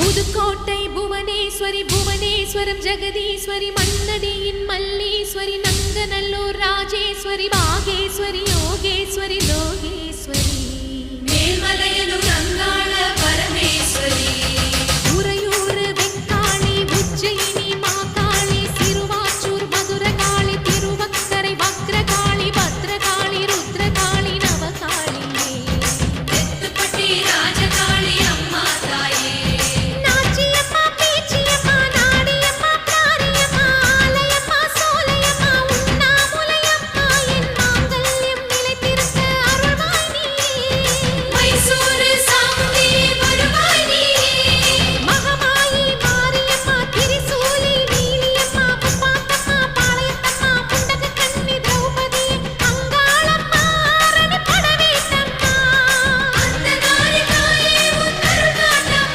Pudukkottai Bhuvaneswari Puvaneswaram Jagadeeswari மண்ணடியின் Malleswari Nanganallur Rajeswari Bageshwari Yogeswari Lokeswari Melmalayanur Angala